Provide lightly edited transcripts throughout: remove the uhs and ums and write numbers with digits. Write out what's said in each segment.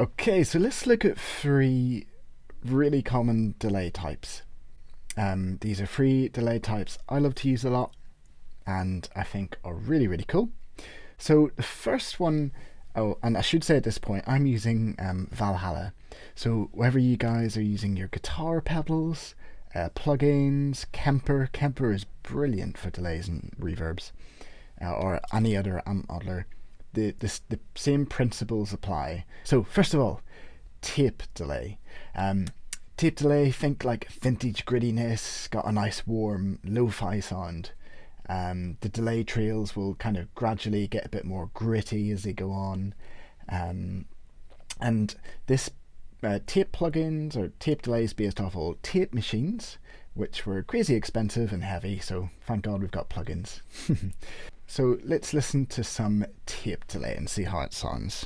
Okay, so let's look at three really common delay types. These are three delay types I love to use a lot and I think are really, really cool. So the first one, oh, and I should say at this point, I'm using Valhalla. So whether you guys are using your guitar pedals, plugins, Kemper is brilliant for delays and reverbs, or any other amp modeler. The same principles apply. So first of all, tape delay. Tape delay, think like vintage grittiness, got a nice warm lo-fi sound. The delay trails will kind of gradually get a bit more gritty as they go on. And this tape plugins or tape delays based off old tape machines, which were crazy expensive and heavy, so thank God we've got plugins. So let's listen to some tape delay and see how it sounds.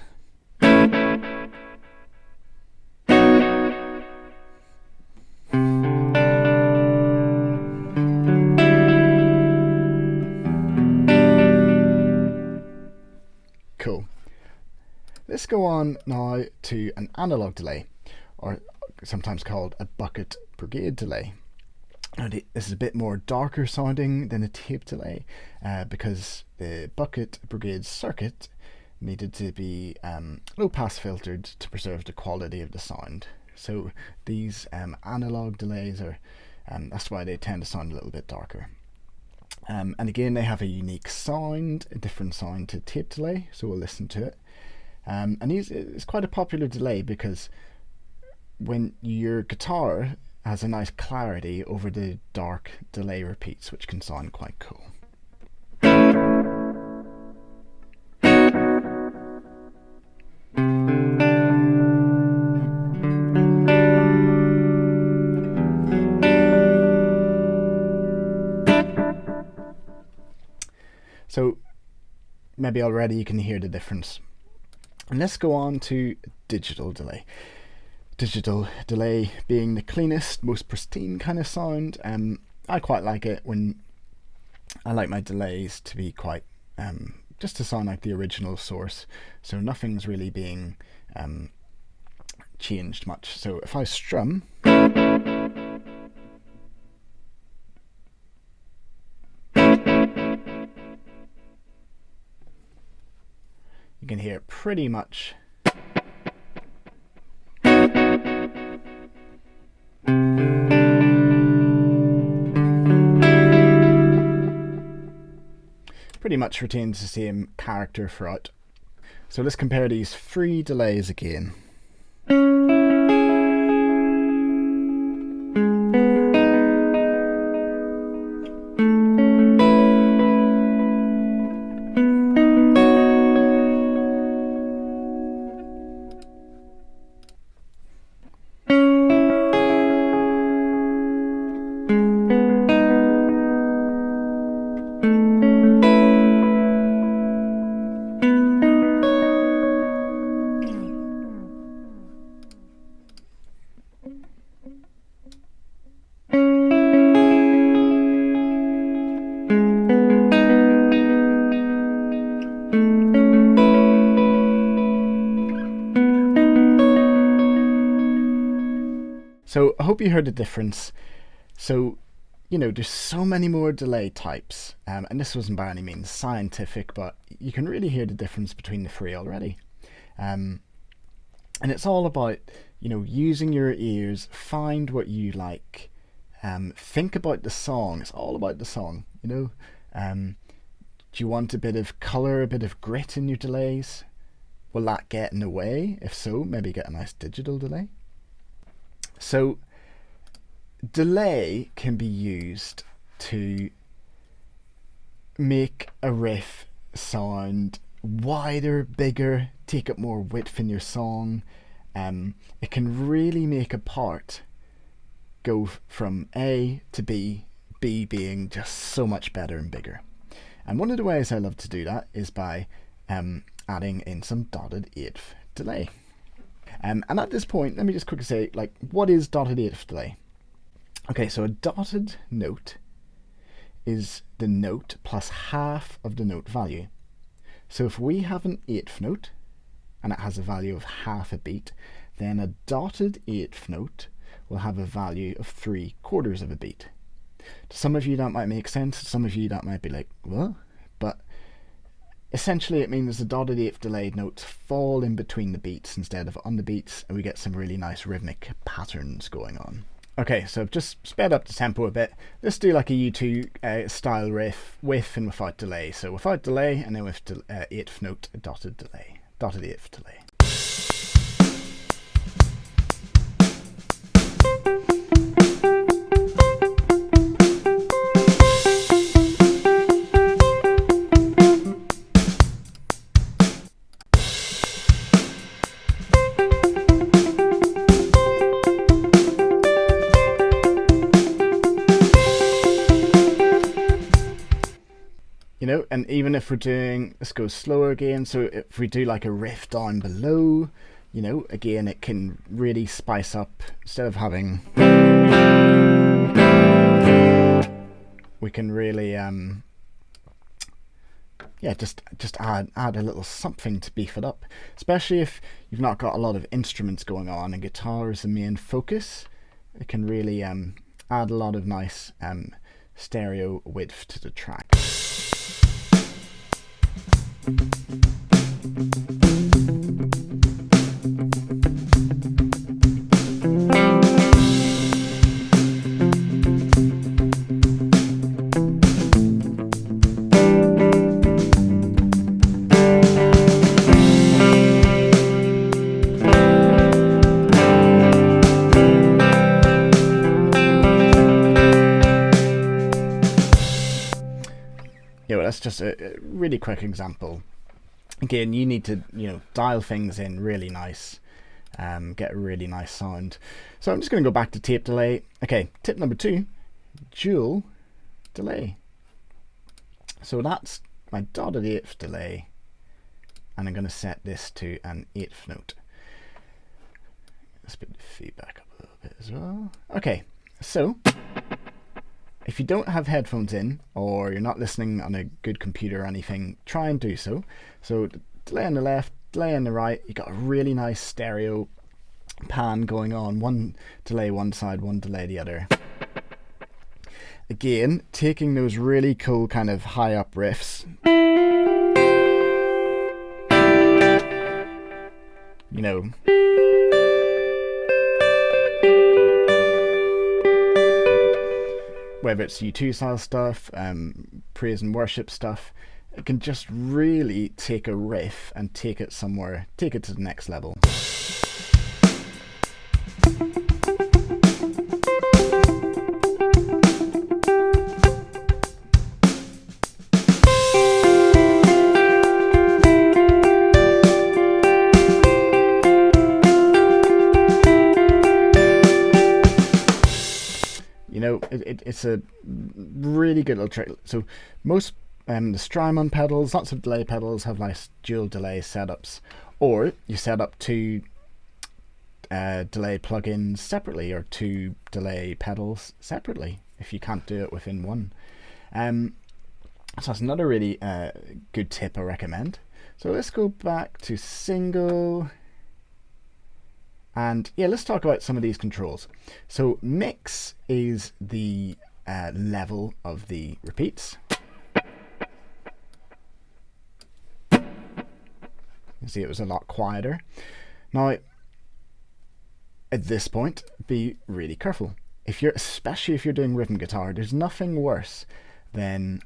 Cool. Let's go on now to an analog delay, or sometimes called a bucket brigade delay. Now, this is a bit more darker sounding than a tape delay because the bucket brigade circuit needed to be low pass filtered to preserve the quality of the sound. So these analog delays are that's why they tend to sound a little bit darker. And again, they have a unique sound, a different sound to tape delay, so we'll listen to it. And it's quite a popular delay because when your guitar has a nice clarity over the dark delay repeats, which can sound quite cool. So maybe already you can hear the difference. And let's go on to digital delay. Digital delay being the cleanest, most pristine kind of sound. I quite like it when I like my delays to be quite just to sound like the original source, so nothing's really being changed much. So if I strum, you can hear pretty much retains the same character throughout. So let's compare these three delays again. So I hope you heard the difference. So, you know, there's so many more delay types, and this wasn't by any means scientific, but you can really hear the difference between the three already. And it's all about, you know, using your ears, find what you like, think about the song. It's all about the song, you know. Do you want a bit of colour, a bit of grit in your delays? Will that get in the way? If so, maybe get a nice digital delay. So delay can be used to make a riff sound wider, bigger, take up more width in your song. It can really make a part go from A to B, B being just so much better and bigger. And one of the ways I love to do that is by adding in some dotted eighth delay. And at this point, let me just quickly say, like, what is dotted eighth delay? Okay, so a dotted note is the note plus half of the note value. So if we have an eighth note and it has a value of half a beat, then a dotted eighth note will have a value of 3/4 of a beat. To some of you that might make sense, to some of you that might be like, what? But essentially it means the dotted eighth delayed notes fall in between the beats instead of on the beats, and we get some really nice rhythmic patterns going on. Okay, so I've just sped up the tempo a bit. Let's do like a U2 style riff with and without delay. So without delay, and then with eighth note dotted delay, dotted eighth delay. You know, and even if we're doing, let's go slower again, so if we do like a riff down below, you know, again it can really spice up. Instead of having, we can really yeah, just add a little something to beef it up, especially if you've not got a lot of instruments going on and guitar is the main focus. It can really add a lot of nice stereo width to the track. Yeah, well, that's just a really quick example. Again, you need to, you know, dial things in really nice, get a really nice sound. So I'm just going to go back to tape delay. Okay, tip number 2, dual delay. So that's my dotted eighth delay, and I'm going to set this to an eighth note. Let's put the feedback up a little bit as well. Okay, so if you don't have headphones in, or you're not listening on a good computer or anything, try and do so. So delay on the left, delay on the right, you got a really nice stereo pan going on. One delay one side, one delay the other. Again, taking those really cool kind of high up riffs, you know, whether it's U2 style stuff, praise and worship stuff, it can just really take a riff and take it somewhere, take it to the next level. You know, it's a really good little trick. So most the Strymon pedals, lots of delay pedals have nice dual delay setups, or you set up 2 delay plugins separately, or 2 delay pedals separately if you can't do it within one. So that's another really good tip I recommend. So let's go back to single. And yeah, let's talk about some of these controls. So mix is the level of the repeats. You see it was a lot quieter. Now, at this point, be really careful. Especially if you're doing rhythm guitar, there's nothing worse than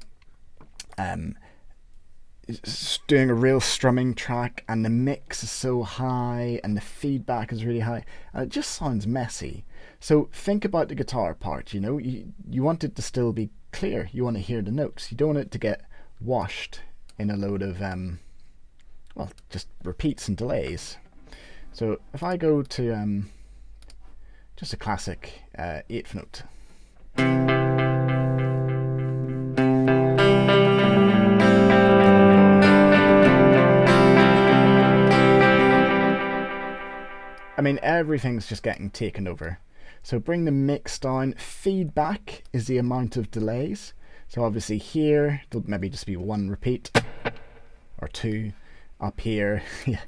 doing a real strumming track and the mix is so high and the feedback is really high and it just sounds messy. So think about the guitar part, you know, you want it to still be clear, you want to hear the notes, you don't want it to get washed in a load of well, just repeats and delays. So if I go to just a classic eighth note, I mean, everything's just getting taken over. So bring the mix down. Feedback is the amount of delays. So obviously here, there'll maybe just be 1 repeat or 2. Up here, yeah.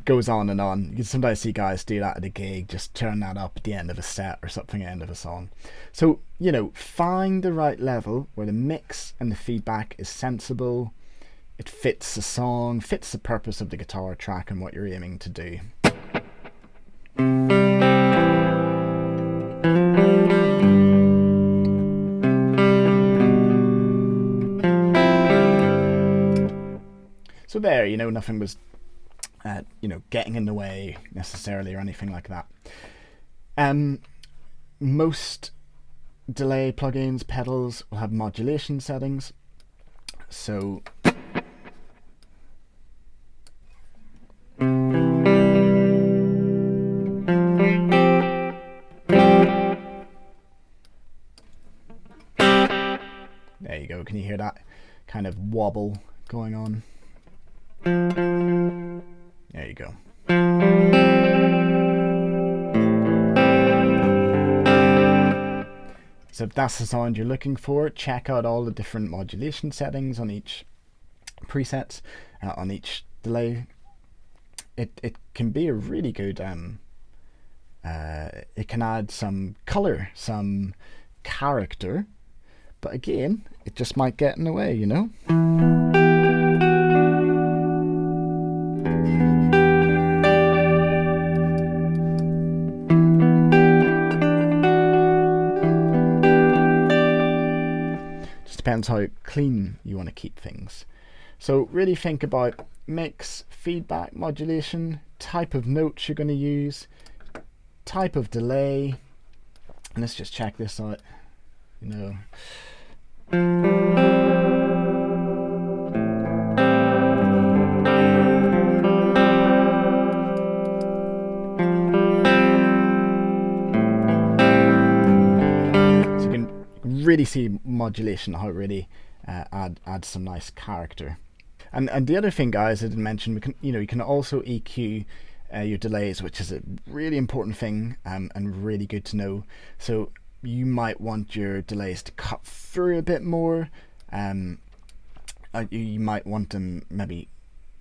goes on and on. You can sometimes see guys do that at a gig, just turn that up at the end of a set or something, end of a song. So, you know, find the right level where the mix and the feedback is sensible, it fits the song, fits the purpose of the guitar track and what you're aiming to do. So there, you know, nothing was you know, getting in the way necessarily or anything like that. Most delay plugins, pedals will have modulation settings. So there you go, can you hear that kind of wobble going on? There you go. So if that's the sound you're looking for, check out all the different modulation settings on each preset, on each delay. It can be a really good, it can add some colour, some character, but again, it just might get in the way, you know? Depends how clean you want to keep things. So really think about mix, feedback, modulation, type of notes you're going to use, type of delay, and let's just check this out, you know. Really see modulation, how it really adds some nice character. And the other thing, guys, I didn't mention, we can, you know, you can also EQ your delays, which is a really important thing and really good to know. So you might want your delays to cut through a bit more. You might want them maybe,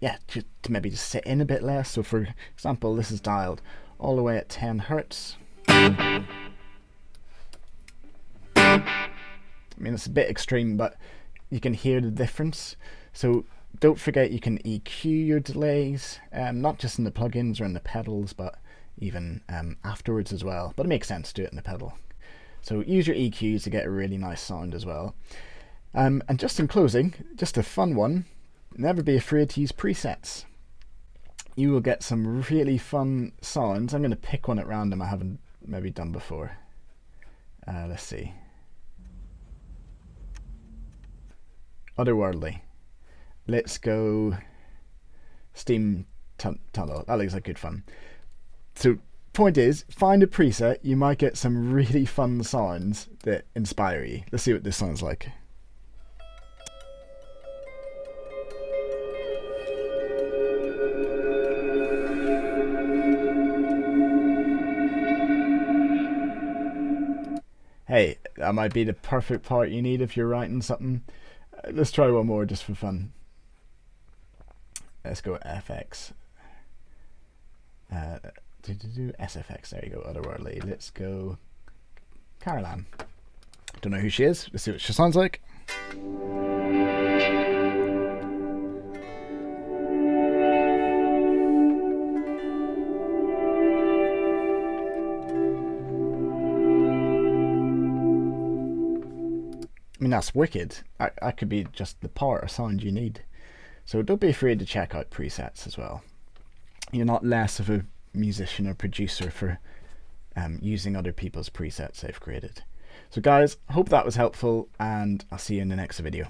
yeah, to maybe just sit in a bit less. So for example, this is dialed all the way at 10 Hertz. I mean, it's a bit extreme, but you can hear the difference. So don't forget you can EQ your delays, not just in the plugins or in the pedals, but even afterwards as well. But it makes sense to do it in the pedal. So use your EQs to get a really nice sound as well. And just in closing, just a fun one, never be afraid to use presets. You will get some really fun sounds. I'm going to pick one at random I haven't maybe done before. Let's see. Otherworldly. Let's go Steam Tunnel. That looks like good fun. So point is, find a preset, you might get some really fun sounds that inspire you. Let's see what this sounds like. Hey, that might be the perfect part you need if you're writing something. Let's try one more just for fun. Let's go FX. SFX, there you go, Otherworldly. Let's go Caroline. Don't know who she is. Let's see what she sounds like. I mean, that's wicked. That could be just the part or sound you need. So don't be afraid to check out presets as well. You're not less of a musician or producer for using other people's presets they've created. So guys, hope that was helpful, and I'll see you in the next video.